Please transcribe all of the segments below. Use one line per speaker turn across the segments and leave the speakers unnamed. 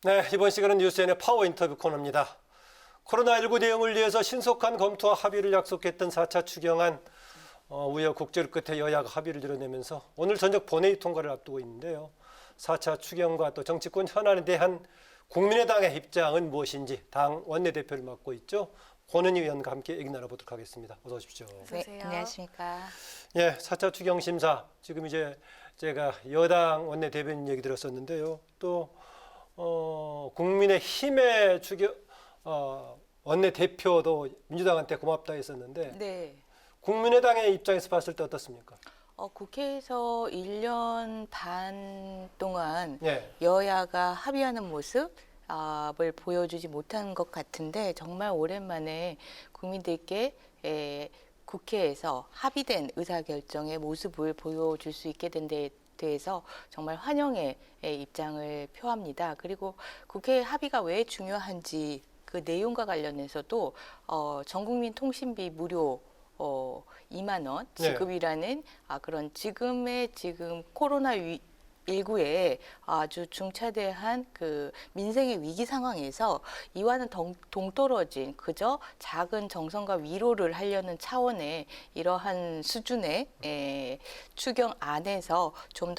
네, 이번 시간은 뉴스엔의 파워 인터뷰 코너입니다. 코로나19 대응을 위해서 신속한 검토와 합의를 약속했던 4차 추경안 우여곡절 끝에 여야가 합의를 이뤄내면서 오늘 저녁 본회의 통과를 앞두고 있는데요. 4차 추경과 또 정치권 현안에 대한 국민의당의 입장은 무엇인지 당 원내대표를 맡고 있죠. 권은희 의원과 함께 얘기 나눠보도록 하겠습니다. 어서 오십시오.
네, 안녕하십니까.
예, 4차 추경 심사 지금 이제 제가 여당 원내대변인 얘기 들었었는데요. 또 국민의힘의 원내대표도 민주당한테 고맙다 했었는데
네.
국민의당의 입장에서 봤을 때 어떻습니까?
국회에서 1년 반 동안
예.
여야가 합의하는 모습을 보여주지 못한 것 같은데 정말 오랜만에 국민들께 국회에서 합의된 의사결정의 모습을 보여줄 수 있게 된 데 대해서 정말 환영의 입장을 표합니다. 그리고 국회 합의가 왜 중요한지 그 내용과 관련해서도 전국민 통신비 무료 2만 원 지급이라는 그런 지금 코로나19에 아주 중차대한 그 민생의 위기 상황에서 이와는 동떨어진 그저 작은 정성과 위로를 하려는 차원의 이러한 수준의 추경 안에서 좀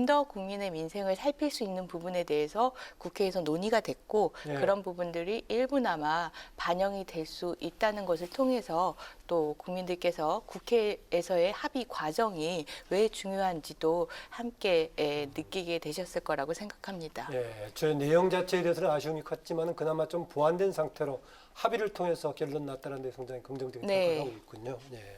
더 국민의 민생을 살필 수 있는 부분에 대해서 국회에서 논의가 됐고 그런 부분들이 일부나마 반영이 될 수 있다는 것을 통해서 또 국민들께서 국회에서의 합의 과정이 왜 중요한지도 함께 느끼게 되셨을 거라고 생각합니다.
예, 저 내용 자체에 대해서는 아쉬움이 컸지만 그나마 좀 보완된 상태로 합의를 통해서 결론 났다는 데 상당히 긍정적인 평가를 하고 있군요. 예.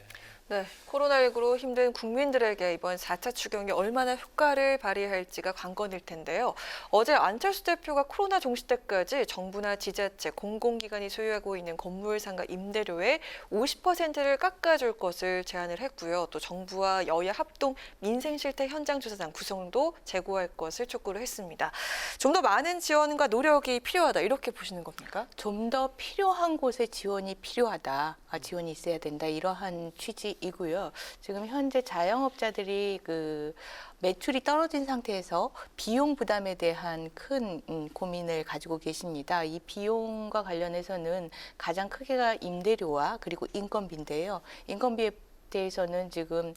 네, 코로나19로 힘든 국민들에게 이번 4차 추경이 얼마나 효과를 발휘할지가 관건일 텐데요. 어제 안철수 대표가 코로나 종시 때까지 정부나 지자체, 공공기관이 소유하고 있는 건물상가 임대료의 50%를 깎아줄 것을 제안을 했고요. 또 정부와 여야 합동 민생실태 현장조사단 구성도 제고할 것을 촉구를 했습니다. 좀 더 많은 지원과 노력이 필요하다 이렇게 보시는 겁니까?
좀 더 필요한 곳에 지원이 필요하다. 지원이 있어야 된다. 이러한 취지이고요. 지금 현재 자영업자들이 그 매출이 떨어진 상태에서 비용 부담에 대한 큰 고민을 가지고 계십니다. 이 비용과 관련해서는 가장 크게가 임대료와 그리고 인건비인데요. 인건비에 대해서는 지금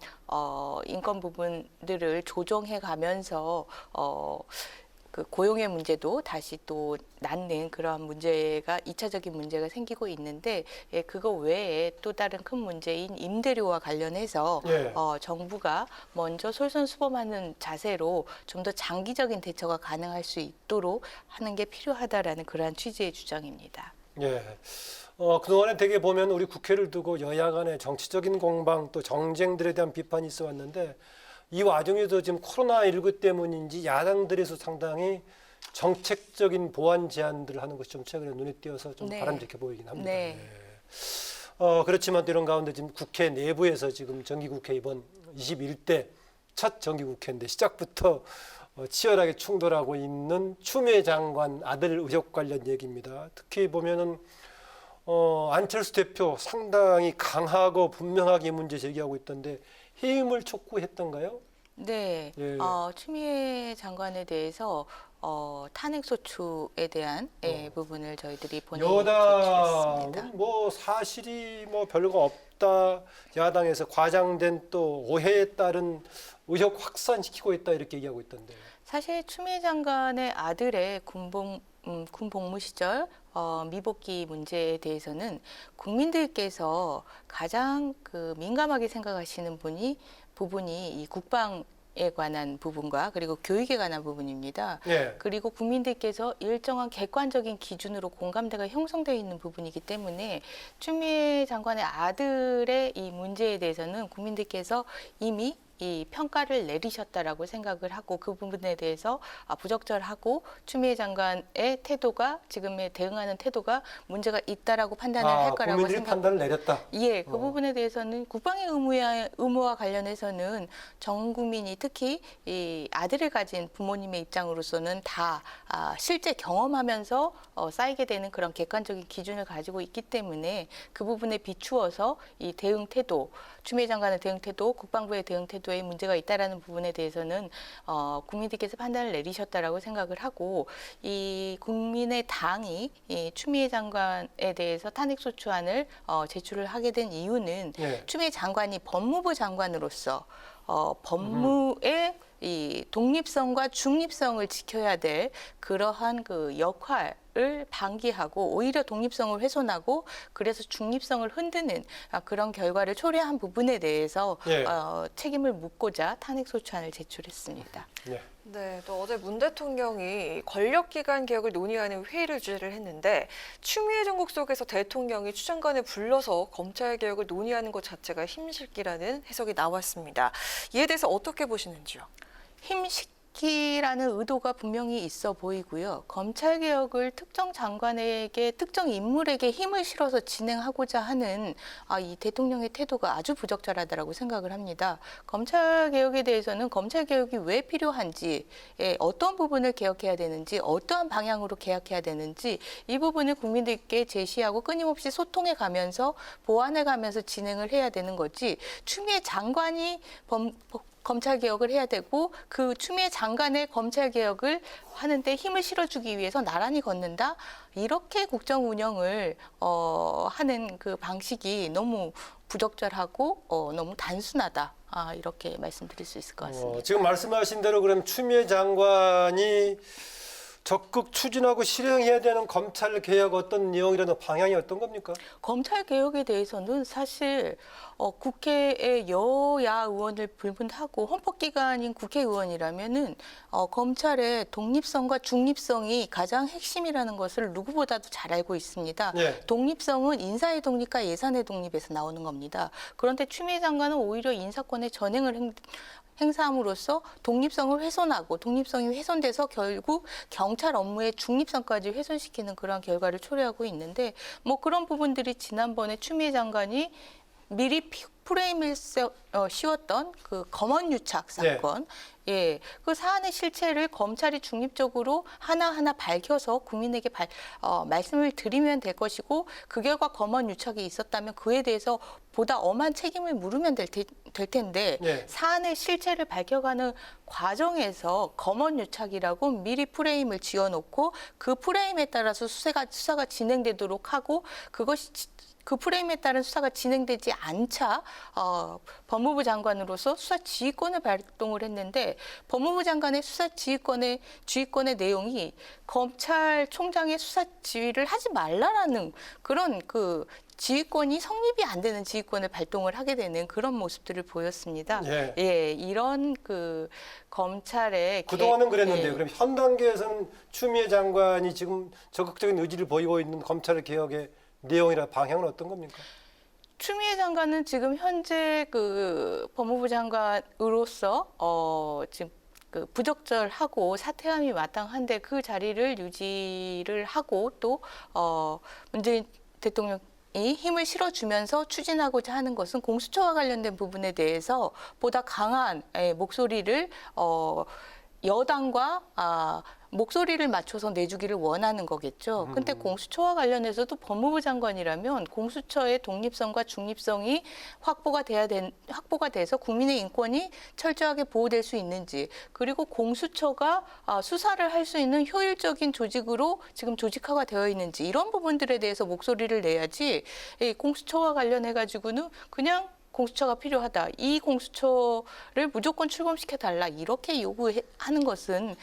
인건 부분들을 조정해 가면서 그 고용의 문제도 다시 또 낳는 그러한 문제가 2차적인 문제가 생기고 있는데 그거 외에 또 다른 큰 문제인 임대료와 관련해서 정부가 먼저 솔선수범하는 자세로 좀 더 장기적인 대처가 가능할 수 있도록 하는 게 필요하다라는 그러한 취지의 주장입니다.
예. 그동안에 되게 보면 우리 국회를 두고 여야 간의 정치적인 공방 또 정쟁들에 대한 비판이 있어 왔는데 이 와중에도 지금 코로나19 때문인지 야당들에서 상당히 정책적인 보완 제안들을 하는 것이 좀 최근에 눈에 띄어서 좀 바람직해 보이긴 합니다.
네.
그렇지만 또 이런 가운데 지금 국회 내부에서 지금 정기국회 이번 21대 첫 정기국회인데 시작부터 치열하게 충돌하고 있는 추미애 장관 아들 의혹 관련 얘기입니다. 특히 보면은 안철수 대표 상당히 강하고 분명하게 문제 제기하고 있던데 해임을 촉구했던가요?
네, 추미애 장관에 대해서 탄핵소추에 대한 부분을 저희들이 보내드렸습니다.
여당은 뭐 사실이 뭐 별거 없다, 야당에서 과장된 또 오해에 따른 의혹 확산시키고 있다 이렇게 얘기하고 있던데.
사실 추미애 장관의 아들의 군 복무 시절 미복귀 문제에 대해서는 국민들께서 가장 그 민감하게 생각하시는 부분이 이 국방에 관한 부분과 그리고 교육에 관한 부분입니다. 그리고 국민들께서 일정한 객관적인 기준으로 공감대가 형성되어 있는 부분이기 때문에 추미애 장관의 아들의 이 문제에 대해서는 국민들께서 이미 이 평가를 내리셨다라고 생각을 하고 그 부분에 대해서 부적절하고 추미애 장관의 태도가 지금에 대응하는 태도가 문제가 있다라고 판단을 할 거라고
국민들이 판단을 내렸다.
예, 그 부분에 대해서는 국방의 의무와 관련해서는 전 국민이 특히 이 아들을 가진 부모님의 입장으로서는 다 실제 경험하면서 쌓이게 되는 그런 객관적인 기준을 가지고 있기 때문에 그 부분에 비추어서 이 대응 태도, 추미애 장관의 대응 태도, 국방부의 대응 태도에 정도의 문제가 있다라는 부분에 대해서는 국민들께서 판단을 내리셨다라고 생각을 하고 이 국민의 당이 이 추미애 장관에 대해서 탄핵소추안을 제출을 하게 된 이유는
예.
추미애 장관이 법무부 장관으로서 법무의 이 독립성과 중립성을 지켜야 될 그러한 그 역할을 방기하고 오히려 독립성을 훼손하고 그래서 중립성을 흔드는 그런 결과를 초래한 부분에 대해서
예.
책임을 묻고자 탄핵소추안을 제출했습니다.
예.
네, 또 어제 문 대통령이 권력기관 개혁을 논의하는 회의를 주재를 했는데 추미애 정국 속에서 대통령이 추장관을 불러서 검찰 개혁을 논의하는 것 자체가 힘싣기라는 해석이 나왔습니다. 이에 대해서 어떻게 보시는지요? 힘싣기라는 의도가 분명히 있어 보이고요. 검찰 개혁을 특정 장관에게 특정 인물에게 힘을 실어서 진행하고자 하는 이 대통령의 태도가 아주 부적절하다라고 생각을 합니다. 검찰 개혁에 대해서는 검찰 개혁이 왜 필요한지, 어떤 부분을 개혁해야 되는지, 어떠한 방향으로 개혁해야 되는지 이 부분을 국민들께 제시하고 끊임없이 소통해 가면서 보완해 가면서 진행을 해야 되는 거지. 추미애 장관이 검찰 개혁을 해야 되고 그 추미애 장관의 검찰 개혁을 하는데 힘을 실어주기 위해서 나란히 걷는다. 이렇게 국정 운영을 하는 그 방식이 너무 부적절하고 너무 단순하다. 이렇게 말씀드릴 수 있을 것 같습니다.
지금 말씀하신 대로 그럼 추미애 장관이 적극 추진하고 실행해야 되는 검찰 개혁 어떤 내용이라는 방향이 어떤 겁니까?
검찰 개혁에 대해서는 사실 국회의 여야 의원을 불문하고 헌법기관인 국회의원이라면은 검찰의 독립성과 중립성이 가장 핵심이라는 것을 누구보다도 잘 알고 있습니다.
네.
독립성은 인사의 독립과 예산의 독립에서 나오는 겁니다. 그런데 추미애 장관은 오히려 인사권의 전횡을 행사함으로써 독립성을 훼손하고 독립성이 훼손돼서 결국 경찰 업무의 중립성까지 훼손시키는 그런 결과를 초래하고 있는데 뭐 그런 부분들이 지난번에 추미애 장관이 미리 프레임을 씌웠던 그 검언유착 사건, 예, 그 사안의 실체를 검찰이 중립적으로 하나하나 밝혀서 국민에게 말씀을 드리면 될 것이고 그 결과 검언유착이 있었다면 그에 대해서 보다 엄한 책임을 물으면 될 텐데
네.
사안의 실체를 밝혀가는 과정에서 검언유착이라고 미리 프레임을 지어놓고 그 프레임에 따라서 수사가 진행되도록 하고 그것이 그 프레임에 따른 수사가 진행되지 않자 법무부 장관으로서 수사 지휘권을 발동을 했는데 법무부 장관의 수사 지휘권의 내용이 검찰총장의 수사 지휘를 하지 말라라는 그런 그 지휘권이 성립이 안 되는 지휘권을 발동을 하게 되는 그런 모습들을 보였습니다.
예.
예, 이런 그 검찰의
그동안은 그랬는데요.
예.
그럼 현 단계에서는 추미애 장관이 지금 적극적인 의지를 보이고 있는 검찰 개혁의 내용이나 방향은 어떤 겁니까?
추미애 장관은 지금 현재 그 법무부 장관으로서 지금 그 부적절하고 사퇴함이 마땅한데 그 자리를 유지를 하고 또 문재인 대통령 이 힘을 실어주면서 추진하고자 하는 것은 공수처와 관련된 부분에 대해서 보다 강한 목소리를 여당과 목소리를 맞춰서 내주기를 원하는 거겠죠. 근데 공수처와 관련해서도 법무부 장관이라면 공수처의 독립성과 중립성이 확보가 돼서 국민의 인권이 철저하게 보호될 수 있는지, 그리고 공수처가 수사를 할 수 있는 효율적인 조직으로 지금 조직화가 되어 있는지 이런 부분들에 대해서 목소리를 내야지 공수처와 관련해 가지고는 그냥 공수처가 필요하다. 이 공수처를 무조건 출범시켜달라. 이렇게 요구하는 것은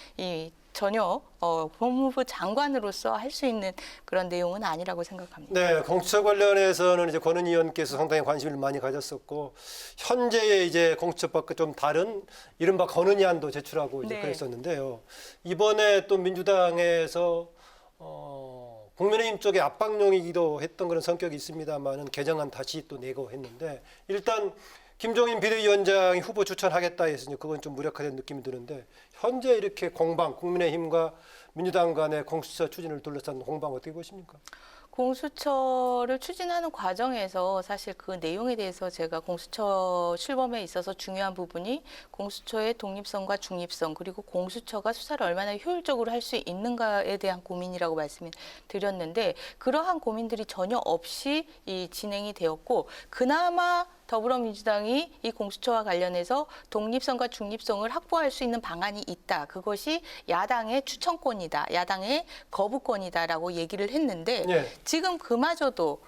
전혀 법무부 장관으로서 할 수 있는 그런 내용은 아니라고 생각합니다.
네, 공수처 관련해서는 이제 권은 의원께서 상당히 관심을 많이 가졌었고 현재의 이제 공수처법과 좀 다른 이른바 권은희안도 제출하고 이제
네.
그랬었는데요. 이번에 또 민주당에서 국민의힘 쪽에 압박용이기도 했던 그런 성격이 있습니다만은 개정안 다시 또 내고 했는데 일단 김종인 비대위원장이 후보 추천하겠다 했으니 그건 좀 무력화된 느낌이 드는데 현재 이렇게 공방 국민의힘과 민주당 간의 공수처 추진을 둘러싼 공방 어떻게 보십니까?
공수처를 추진하는 과정에서 사실 그 내용에 대해서 제가 공수처 출범에 있어서 중요한 부분이 공수처의 독립성과 중립성 그리고 공수처가 수사를 얼마나 효율적으로 할 수 있는가에 대한 고민이라고 말씀을 드렸는데 그러한 고민들이 전혀 없이 진행이 되었고 그나마 더불어민주당이 이 공수처와 관련해서 독립성과 중립성을 확보할 수 있는 방안이 있다. 그것이 야당의 추천권이다. 야당의 거부권이다라고 얘기를 했는데
예. 지금
지금 그마저도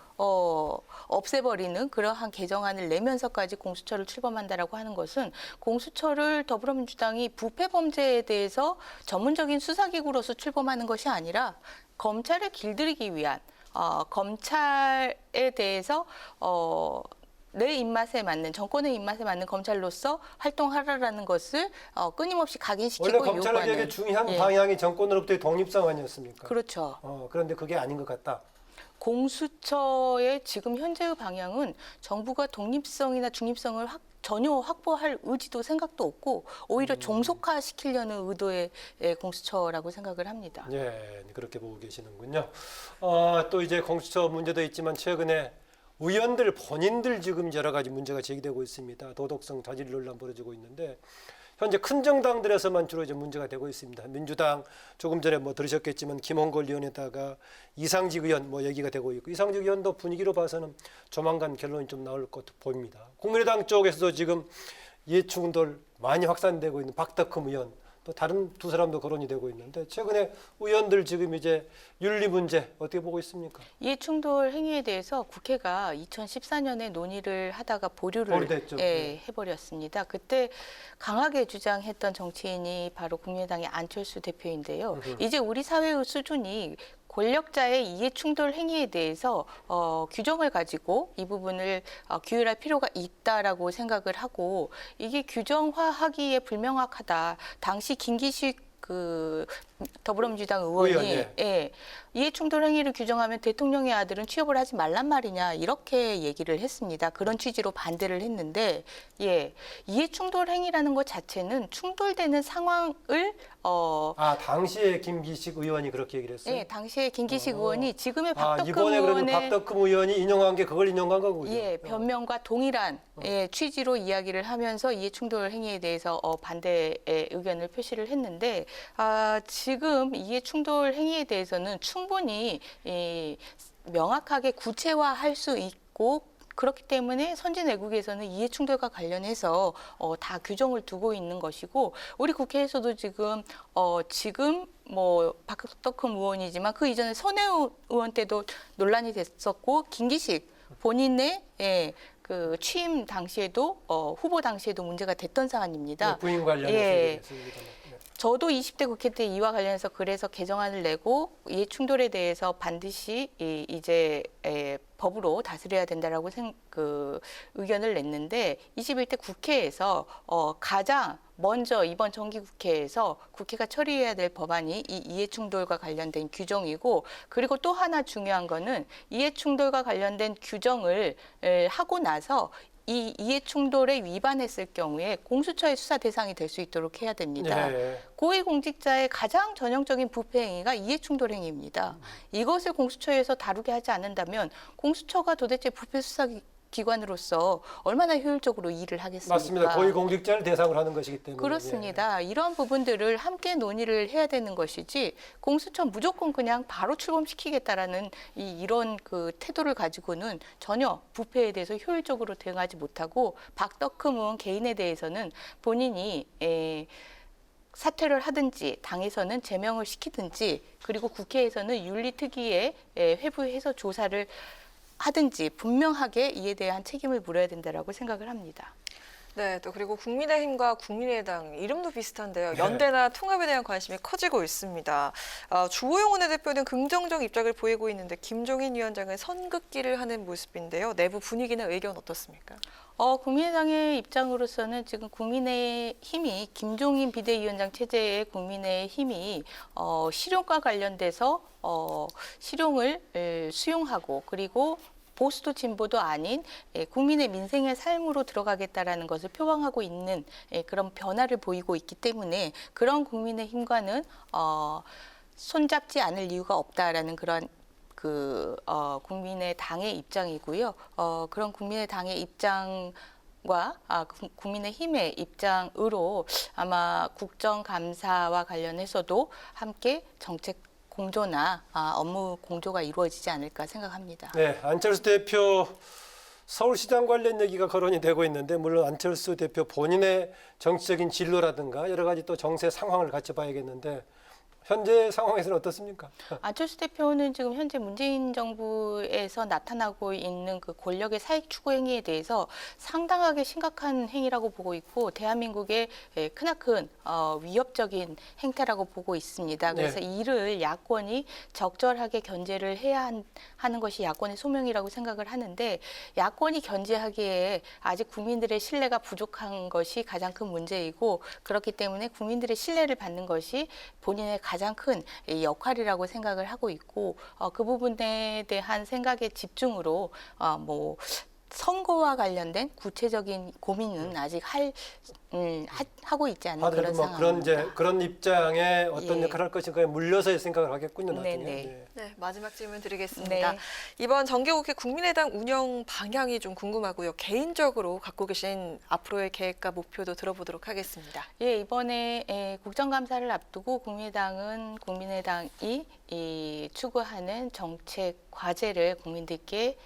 없애버리는 그러한 개정안을 내면서까지 공수처를 출범한다라고 하는 것은 공수처를 더불어민주당이 부패 범죄에 대해서 전문적인 수사기구로서 출범하는 것이 아니라 검찰을 길들이기 위한 검찰에 대해서 내 입맛에 맞는 정권의 입맛에 맞는 검찰로서 활동하라라는 것을 끊임없이 각인시키고
원래 검찰에게
요구하는
중요한
예.
방향이 정권으로부터의 독립성 아니었습니까?
그렇죠.
그런데 그게 아닌 것 같다.
공수처의 지금 현재의 방향은 정부가 독립성이나 중립성을 전혀 확보할 의지도 생각도 없고 오히려 종속화시키려는 의도의 공수처라고 생각을 합니다.
예, 그렇게 보고 계시는군요. 또 이제 공수처 문제도 있지만 최근에 의원들 본인들 지금 여러 가지 문제가 제기되고 있습니다. 도덕성 자질 논란 벌어지고 있는데 현재 큰 정당들에서만 주로 이제 문제가 되고 있습니다. 민주당 조금 전에 뭐 들으셨겠지만 김홍걸 의원에다가 이상직 의원 뭐 얘기가 되고 있고 이상직 의원도 분위기로 봐서는 조만간 결론이 좀 나올 것도 보입니다. 국민의당 쪽에서도 지금 이해충돌 많이 확산되고 있는 박덕흠 의원 또 다른 두 사람도 거론이 되고 있는데 최근에 의원들 지금 이제 윤리 문제 어떻게 보고 있습니까?
이해충돌 행위에 대해서 국회가 2014년에 논의를 하다가 보류를
보류됐죠.
해버렸습니다. 그때 강하게 주장했던 정치인이 바로 국민의당의 안철수 대표인데요. 이제 우리 사회의 수준이 권력자의 이해충돌 행위에 대해서 규정을 가지고 이 부분을 규율할 필요가 있다라고 생각을 하고 이게 규정화하기에 불명확하다. 당시 김기식 더불어민주당 의원이
의원,
이해충돌 행위를 규정하면 대통령의 아들은 취업을 하지 말란 말이냐 이렇게 얘기를 했습니다. 그런 취지로 반대를 했는데 이해충돌 행위라는 것 자체는 충돌되는 상황을
당시에 김기식 의원이 그렇게 얘기를 했어요?
네, 당시에 김기식 의원이 지금의 박덕흠
이번에 그래도
의원의
박덕흠 의원이 인용한 게 그걸 인용한 거군요.
변명과 동일한 취지로 이야기를 하면서 이해충돌 행위에 대해서 반대의 의견을 표시를 했는데 지금 이해충돌 행위에 대해서는 충분히 명확하게 구체화할 수 있고 그렇기 때문에 선진 외국에서는 이해충돌과 관련해서 다 규정을 두고 있는 것이고 우리 국회에서도 지금 뭐 박덕흠 의원이지만 그 이전에 손혜원 의원 때도 논란이 됐었고 김기식 본인의 그 취임 당시에도 후보 당시에도 문제가 됐던 사안입니다.
부인 관련해서 얘기했습니다.
저도 20대 국회 때 이와 관련해서 그래서 개정안을 내고 이해 충돌에 대해서 반드시 이제 법으로 다스려야 된다라고 의견을 냈는데 21대 국회에서 가장 먼저 이번 정기국회에서 국회가 처리해야 될 법안이 이 이해충돌과 관련된 규정이고 그리고 또 하나 중요한 거는 이해충돌과 관련된 규정을 하고 나서 이 이해충돌에 위반했을 경우에 공수처의 수사 대상이 될 수 있도록 해야 됩니다. 고위공직자의 가장 전형적인 부패 행위가 이해충돌 행위입니다. 이것을 공수처에서 다루게 하지 않는다면 공수처가 도대체 부패 수사 기관으로서 얼마나 효율적으로 일을 하겠습니까?
맞습니다. 고위공직자를 대상으로 하는 것이기 때문에.
그렇습니다. 이러한 부분들을 함께 논의를 해야 되는 것이지 공수처 무조건 그냥 바로 출범시키겠다라는 이런 태도를 가지고는 전혀 부패에 대해서 효율적으로 대응하지 못하고 박덕흠 의원 개인에 대해서는 본인이 사퇴를 하든지 당에서는 제명을 시키든지 그리고 국회에서는 윤리특위에 회부해서 조사를 하든지 분명하게 이에 대한 책임을 물어야 된다라고 생각을 합니다.
네, 또 그리고 국민의힘과 국민의당 이름도 비슷한데요. 연대나 통합에 대한 관심이 커지고 있습니다. 주호영 원내대표는 긍정적 입장을 보이고 있는데 김종인 위원장은 선긋기를 하는 모습인데요. 내부 분위기나 의견 어떻습니까?
국민의당의 입장으로서는 지금 국민의힘이 김종인 비대위원장 체제의 국민의힘이 실용과 관련돼서 실용을 수용하고 그리고 보수도 진보도 아닌 국민의 민생의 삶으로 들어가겠다라는 것을 표방하고 있는 그런 변화를 보이고 있기 때문에 그런 국민의힘과는 손잡지 않을 이유가 없다라는 그런 국민의당의 입장이고요. 그런 국민의당의 입장과 국민의힘의 입장으로 아마 국정감사와 관련해서도 함께 정책 공조나 업무 공조가 이루어지지 않을까 생각합니다.
네, 안철수 대표 서울시장 관련 얘기가 거론이 되고 있는데 물론 안철수 대표 본인의 정치적인 진로라든가 여러 가지 또 정세 상황을 같이 봐야겠는데 현재 상황에서는 어떻습니까?
안철수 대표는 지금 현재 문재인 정부에서 나타나고 있는 그 권력의 사익 추구 행위에 대해서 상당하게 심각한 행위라고 보고 있고 대한민국의 크나큰 위협적인 행태라고 보고 있습니다. 그래서 이를 야권이 적절하게 견제를 해야 하는 것이 야권의 소명이라고 생각을 하는데 야권이 견제하기에 아직 국민들의 신뢰가 부족한 것이 가장 큰 문제이고 그렇기 때문에 국민들의 신뢰를 받는 것이 본인의 가장 큰 역할이라고 생각을 하고 있고 그 부분에 대한 생각의 집중으로 뭐 선거와 관련된 구체적인 고민은 아직 하고 있지 않는 그런
뭐
상황입니다.
그런 입장에 어떤
예.
역할을 할 것인가에 물려서의 생각을 하겠군요. 나중에.
네네.
네.
네, 마지막 질문 드리겠습니다.
네.
이번 정기국회 국민의당 운영 방향이 좀 궁금하고요. 개인적으로 갖고 계신 앞으로의 계획과 목표도 들어보도록 하겠습니다.
예, 이번에 국정감사를 앞두고 국민의당이 추구하는 정책 과제를 국민들께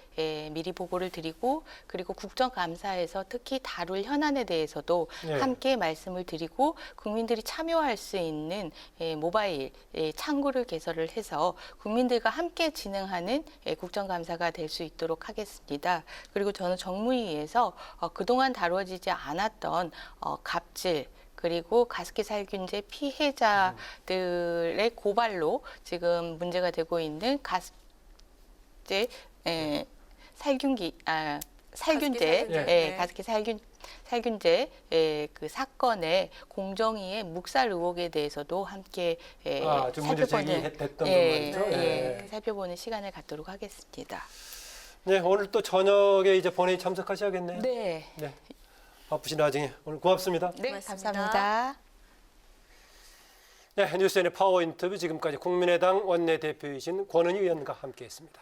미리 보고를 드리고 그리고 국정감사에서 특히 다룰 현안에 대해서도
예.
함께 말씀을 드리고 국민들이 참여할 수 있는 모바일 창구를 개설을 해서 국민들과 함께 진행하는 국정감사가 될 수 있도록 하겠습니다. 그리고 저는 정무위에서 그동안 다뤄지지 않았던 갑질 그리고 가습기 살균제 피해자들의 고발로 지금 문제가 되고 있는 가습제 살균제
네.
가습기 살균제 그 사건의 공정위의 묵살 의혹에 대해서도 함께
좀 문제 제기했던 거
예,
말이죠.
예,
예.
살펴보는 시간을 갖도록 하겠습니다.
네, 오늘 또 저녁에 이제 본회의 참석하셔야겠네요.
네,
네. 바쁘신 와중에 오늘 고맙습니다.
네,
고맙습니다.
감사합니다.
네, 뉴스엔의 파워 인터뷰 지금까지 국민의당 원내대표이신 권은희 의원과 함께했습니다.